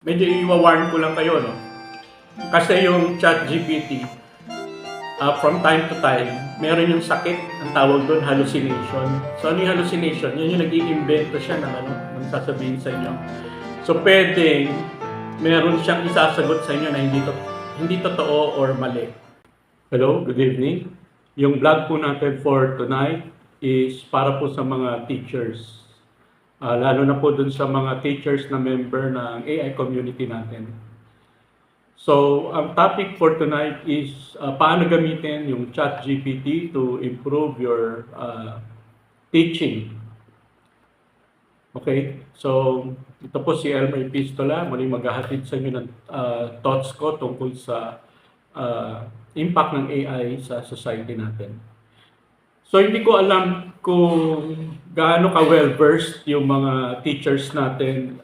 Medyo i-warn ko lang kayo, no? Kasi yung ChatGPT, from time to time, meron yung sakit, ang tawag doon, hallucination. So, ano yung hallucination? Yun yung nag-iimbento siya ng sasabihin sa inyo. So, pwedeng meron siyang isasagot sa inyo na hindi totoo or mali. Hello, good evening. Yung vlog po natin for tonight is para po sa mga teachers. Lalo na po dun sa mga teachers na member ng AI community natin. So, ang topic for tonight is paano gamitin yung ChatGPT to improve your teaching. Okay? So, ito po si Elmer Epistola. Muling maghahatid sa inyo ng thoughts ko tungkol sa impact ng AI sa society natin. So, hindi ko alam kung gaano ka well-versed yung mga teachers natin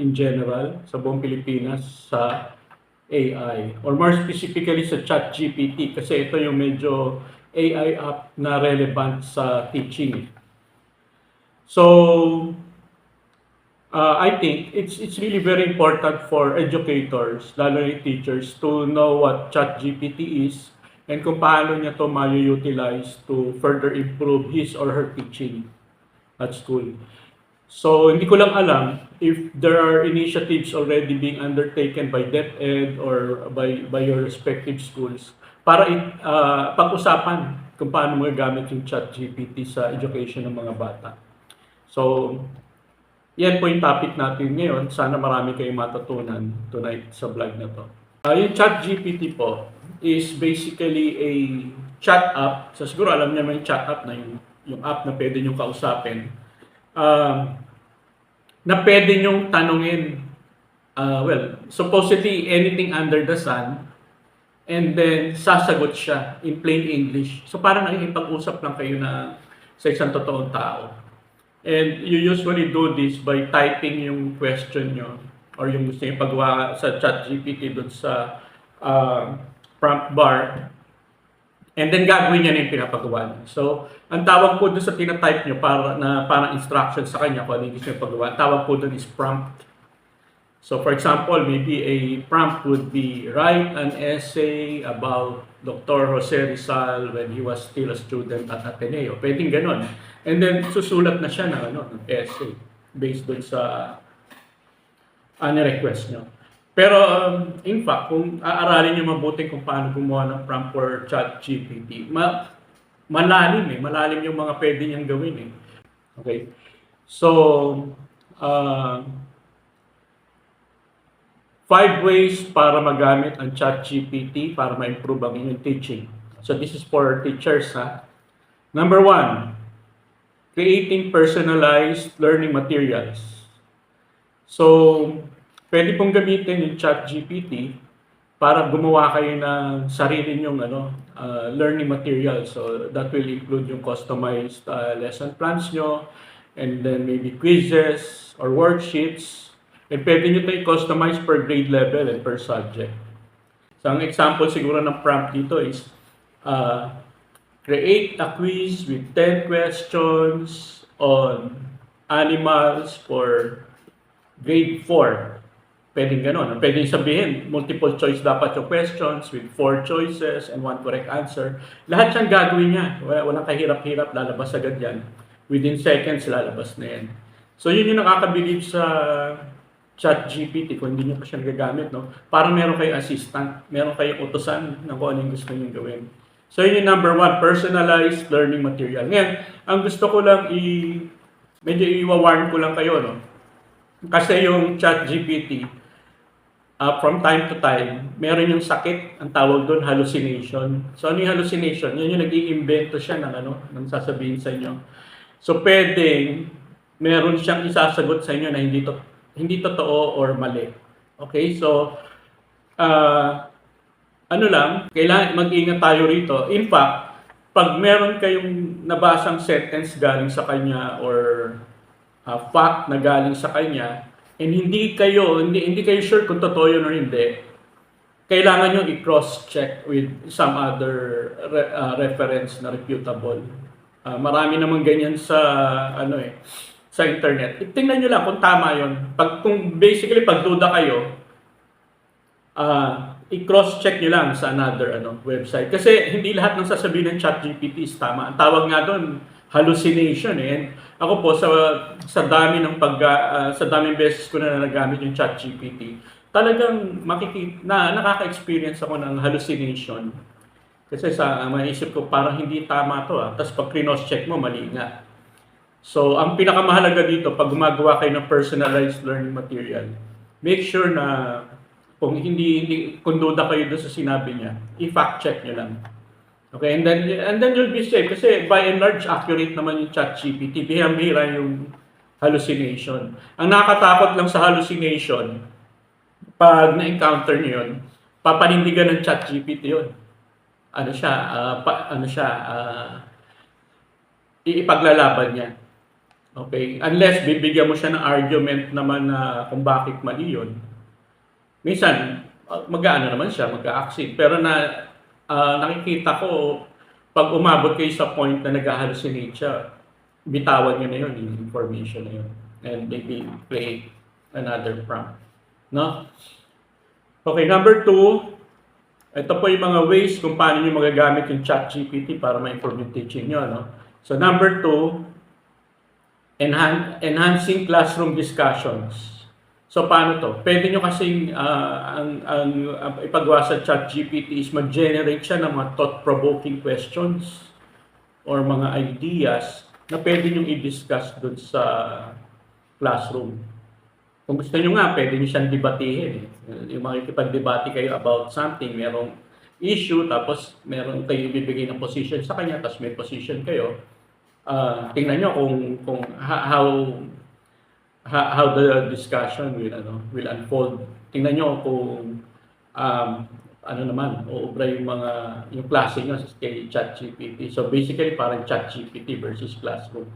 in general sa buong Pilipinas sa AI. Or more specifically sa ChatGPT kasi ito yung medyo AI app na relevant sa teaching. So, I think it's really very important for educators, lalo yung teachers, to know what ChatGPT is and kung paano niya ito ma-utilize to further improve his or her teaching at school. So, hindi ko lang alam if there are initiatives already being undertaken by DepEd or by your respective schools para pag-usapan kung paano magagamit yung ChatGPT sa education ng mga bata. So, yan po yung topic natin ngayon. Sana marami kayong matutunan tonight sa vlog na to. Yung ChatGPT po is basically a chat app. So siguro alam niyo yung chat app na yung app na pwede nyo kausapin. Na pwede nyong tanungin, supposedly anything under the sun, and then sasagot siya in plain English. So parang nakikipag-usap lang kayo sa isang totoong tao. And you usually do this by typing yung question nyo or yung gusto nyo pagawa sa ChatGPT doon sa prompt bar. And then gagawin niya na yung pinapagawa niya. So, ang tawag po doon sa tinatype nyo parang instruction sa kanya kung ano yung gusto nyo pagawa, ang tawag po doon is prompt. So, for example, maybe a prompt would be write an essay about Dr. Jose Rizal when he was still a student at Ateneo. Pwedeng ganon. And then, susulat na siya ng essay based doon sa request nyo. Pero, in fact, kung aaralin nyo mabuti kung paano gumawa ng prompt for ChatGPT, malalim yung mga pwede niyang gawin eh. Okay? So, 5 ways para magamit ang ChatGPT para ma-improve ang inyong teaching. So, this is for teachers, ha? Number 1, creating personalized learning materials. So, pwede pong gamitin yung ChatGPT para gumawa kayo ng sarili nyong learning material. So, that will include yung customized lesson plans nyo, and then maybe quizzes or worksheets. And pwede nyo ito i-customize per grade level and per subject. So, ang example siguro ng prompt dito is, create a quiz with 10 questions on animals for grade 4. Pwedeng gano'n. Pwedeng sabihin, multiple choice dapat yung questions with 4 choices and 1 correct answer. Lahat siyang gagawin niya. Walang kahirap-hirap, lalabas agad yan. Within seconds, lalabas na yan. So, yun yung nakakabilib sa ChatGPT kung hindi nyo pa siya gagamit, no? Parang meron kayong assistant, meron kayong utusan ng kung ano yung gusto nyo gawin. So, yun yung number 1, personalized learning material. Ngayon, ang gusto ko lang medyo i-warn ko lang kayo, no? Kasi yung ChatGPT, from time to time, meron yung sakit, ang tawag doon, hallucination. So, ano yung hallucination? Yun yung nag-iimbento siya ng sasabihin sa inyo. So, pwedeng meron siyang isasagot sa inyo na hindi totoo or mali. Okay? So, kailangan mag-ingat tayo rito. In fact, pag meron kayong nabasang sentence galing sa kanya or fact na galing sa kanya, and hindi kayo sure kung totoo yun or hindi, kailangan nyo i-cross-check with some other reference na reputable. Marami naman ganyan sa sa internet. Tingnan nyo lang kung tama yon. Kung basically pagduda kayo, i-cross-check nyo lang sa another website. Kasi hindi lahat ng sasabihin ng ChatGPT is tama. Ang tawag nga doon, hallucination. And ako po, sa dami ng sa daming beses ko na nagamit yung ChatGPT, talagang nakaka-experience ako ng hallucination. Kasi sa maisip ko, parang hindi tama to. Tapos pag cross-check mo, mali nga. So, ang pinakamahalaga dito, pag gumagawa kayo ng personalized learning material, make sure na kung kung duda kayo doon sa sinabi niya, i-fact check nyo lang. Okay, and then you'll be safe kasi by and large accurate naman yung ChatGPT. Bihira yung hallucination. Ang nakakatakot lang sa hallucination, pag na-encounter niyo yun, papanindigan ng ChatGPT yun. Ipaglalaban niya. Okay, unless bibigyan mo siya ng argument naman na kung bakit mali yun. Minsan, mag-aano naman siya, mag-a-accede. Pero nakikita ko, pag umabot kayo sa point na nag-hallucinate siya, bitawan nyo na yun, yung information na yun. And maybe play another prompt. No? Okay, number 2, ito po yung mga ways kung paano nyo magagamit yung ChatGPT para ma-improve yung teaching nyo. No? So number 2, enhancing classroom discussions. So paano to? Pwede nyo kasing ang ipagawa sa ChatGPT is mag-generate siya ng mga thought-provoking questions or mga ideas na pwede nyo i-discuss dun sa classroom. Kung gusto nyo nga, pwede nyo siyang debatihin. Yung makikipag-debate kayo about something, merong issue, tapos meron kayo ibibigay ng position sa kanya, tapos may position kayo. Tingnan nyo kung how the discussion will unfold. Tingnan nyo kung uubra yung klase nyo kay ChatGPT. So basically parang ChatGPT versus classroom.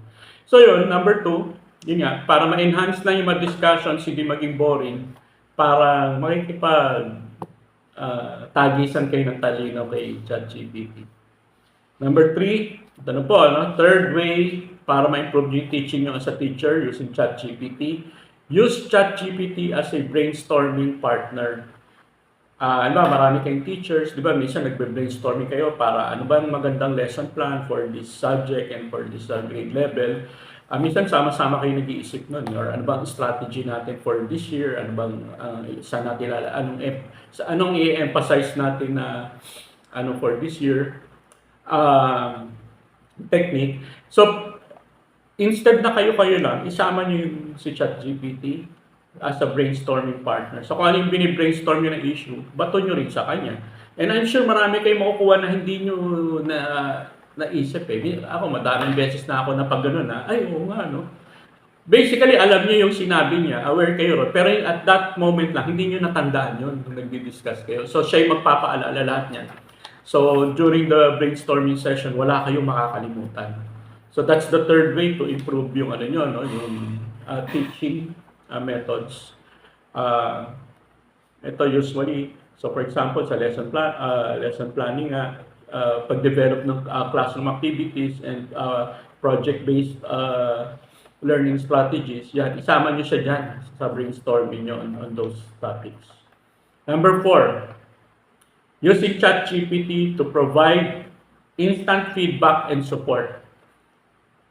So yun, number 2, yun nga, para ma-enhance na yung mga discussions, hindi maging boring, para tagisan kayo ng talino kay ChatGPT. Number 3, third way para ma-improve yung teaching nyo as a teacher using ChatGPT. Use ChatGPT as a brainstorming partner. Marami kayong teachers, di ba, minsan nagbe-brainstorming kayo para ano ba ang magandang lesson plan for this subject and for this grade level. Minsan sama-sama kayo nag-iisip nun, or ano bang strategy natin for this year, ano bang anong i-emphasize natin na for this year technique. So instead na kayo lang, isama niyo yung si ChatGPT as a brainstorming partner. So kung ano yung bini-brainstorm nyo ng issue, bato nyo rin sa kanya. And I'm sure marami kayong makukuha na hindi nyo naisip Ako, madaming beses na ako na pag gano'n ay oo nga, no? Basically, alam nyo yung sinabi niya, aware kayo ron. Pero at that moment lang, hindi nyo natandaan yun nung nagdi-discuss kayo. So siya yung magpapaalala lahat niyan. So during the brainstorming session, wala kayong makakalimutan. So that's the third way to improve yung yung teaching methods. Ito usually, so for example sa lesson planning pag-develop ng classroom activities and project-based learning strategies, yan, isama niyo siya dyan sa brainstorming niyo on those topics. Number 4, using ChatGPT to provide instant feedback and support.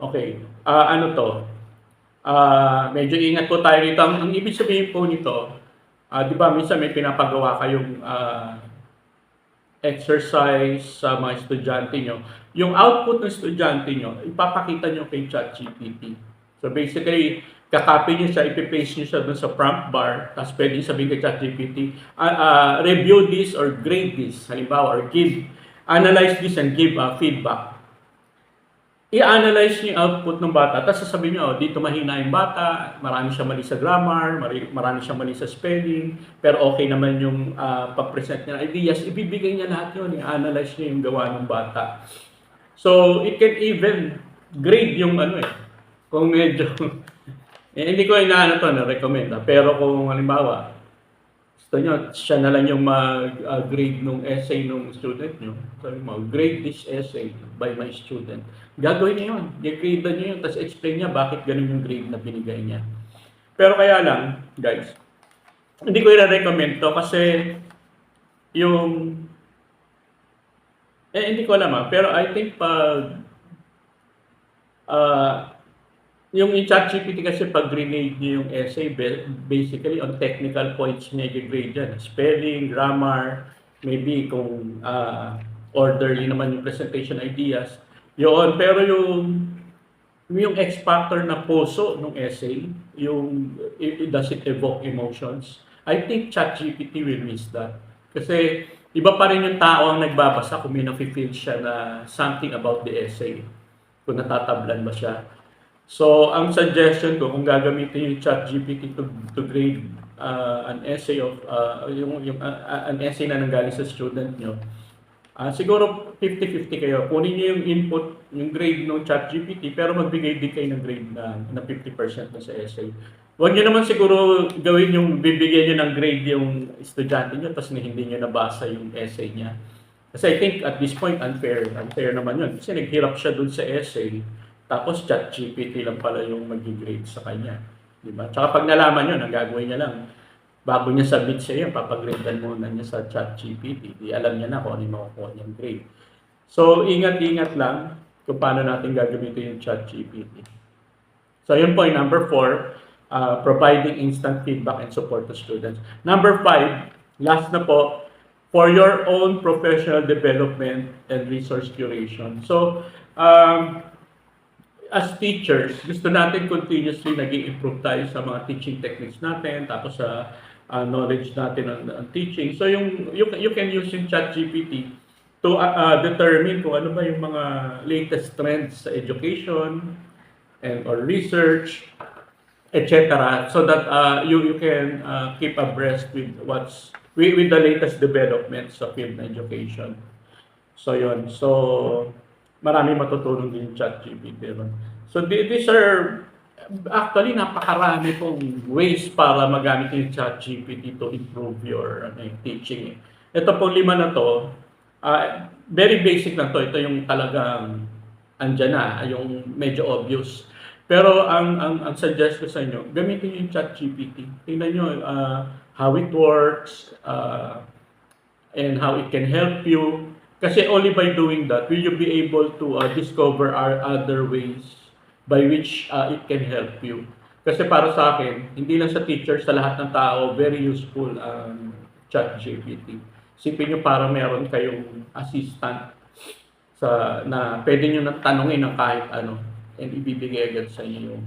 Okay, medyo ingat po tayo rito. Ang ibig sabihin po nito, di ba minsan may pinapagawa kayong exercise sa mga estudyante nyo. Yung output ng estudyante nyo, ipapakita nyo kay ChatGPT. So basically, kakopy nyo siya, ipipaste nyo siya dun sa prompt bar, tapos pwede sabihin kay ChatGPT, review this or grade this, halimbawa, or analyze this and give feedback. I-analyze niyo yung output ng bata, tapos sasabihin niyo, dito mahina yung bata, marami siyang mali sa grammar, marami siyang mali sa spelling, pero okay naman yung pag-present niya ng ideas, ibibigay niya lahat yun, i-analyze niya yung gawa ng bata. So, it can even grade yung kung medyo, hindi ko na-recommend, pero kung halimbawa, gusto nyo, siya na lang yung mag-grade nung essay nung student nyo. Sabi mo, grade this essay by my student. Gagawin niya yun. I-grade niya yun, tapos explain niya bakit ganun yung grade na binigay niya. Pero kaya lang, guys, hindi ko i-recommend to kasi yung hindi ko alam pero I think pag yung ChatGPT kasi pag grenade niyo yung essay, basically on technical points niya i-grade yan. Spelling, grammar, maybe kung orderly naman yung presentation ideas. Yun, pero yung X factor na puso ng essay, yung does it evoke emotions, I think ChatGPT will miss that. Kasi iba pa rin yung tao ang nagbabasa kung may nafe-feel siya na something about the essay. Kung natatablan ba siya. So, ang suggestion ko kung gagamitin yung ChatGPT to grade an essay of an essay na nanggaling sa student nyo, siguro 50-50 kayo. Kunin niyo yung input, yung grade ng ChatGPT, pero magbigay din kayo ng grade na 50% na sa essay. Huwag niyo naman siguro gawin yung bibigyan niyo ng grade yung estudyante niyo tapos hindi niyo nabasa yung essay niya. Kasi I think at this point unfair naman yun. Kasi naghirap siya dun sa essay, tapos ChatGPT lang pala yung mag-grade sa kanya. Diba? Tsaka pag nalaman yun, ang gagawin niya lang, bago niya submit sa iyo, papagradean muna niya sa ChatGPT. Di alam niya na kung ano yung makukuha niyang grade. So, ingat-ingat lang kung paano natin gagamitin yung ChatGPT. So, yun po yung number 4, providing instant feedback and support to students. Number 5, last na po, for your own professional development and resource curation. So, as teachers, gusto natin continuously nag-i-improve tayo sa mga teaching techniques natin, tapos sa knowledge natin on teaching. So you can use yung ChatGPT to determine kung ano ba yung mga latest trends sa education or research, etc. So that you can keep abreast with with the latest developments sa field na education. So yun. So marami matutulong din yung ChatGPT. So these are actually napakarami pong ways para magamit yung ChatGPT to improve your teaching. Ito pong 5 na to, very basic lang to. Ito yung talagang andyan na, yung medyo obvious. Pero ang suggest ko sa inyo, gamitin yung ChatGPT. Tingnan nyo how it works and how it can help you. Kasi only by doing that will you be able to discover other ways by which it can help you. Kasi para sa akin, hindi lang sa teacher, sa lahat ng tao, very useful ang ChatGPT. Isipin nyo para meron kayong assistant na pwede nyo nang tanongin ng kahit ano and ibibigay agad sa inyo yung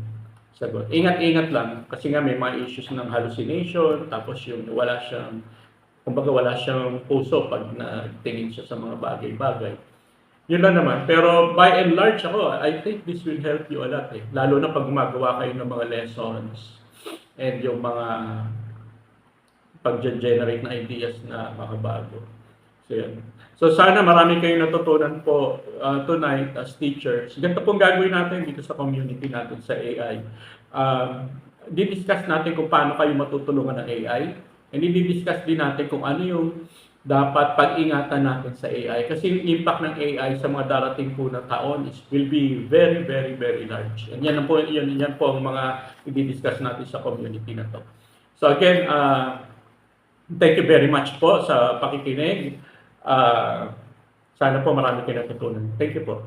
sagot. Ingat-ingat lang kasi nga may mga issues ng hallucination, tapos yung wala siyang puso pag natingin siya sa mga bagay-bagay. Yun lang naman. Pero by and large I think this will help you a lot Lalo na pag gumagawa kayo ng mga lessons and yung mga pag-generate na ideas na makabago. So yun. So sana marami kayong natutunan po tonight as teachers. Ganito pong gagawin natin dito sa community natin sa AI. Di-discuss natin kung paano kayo matutulungan ng AI. And i-discuss din natin kung ano yung dapat pag-ingatan natin sa AI. Kasi yung impact ng AI sa mga darating po na taon will be very, very, very large. And yan po ang mga i-discuss natin sa community na to. So again, thank you very much po sa pakikinig. Sana po marami kayo natutunan. Thank you po.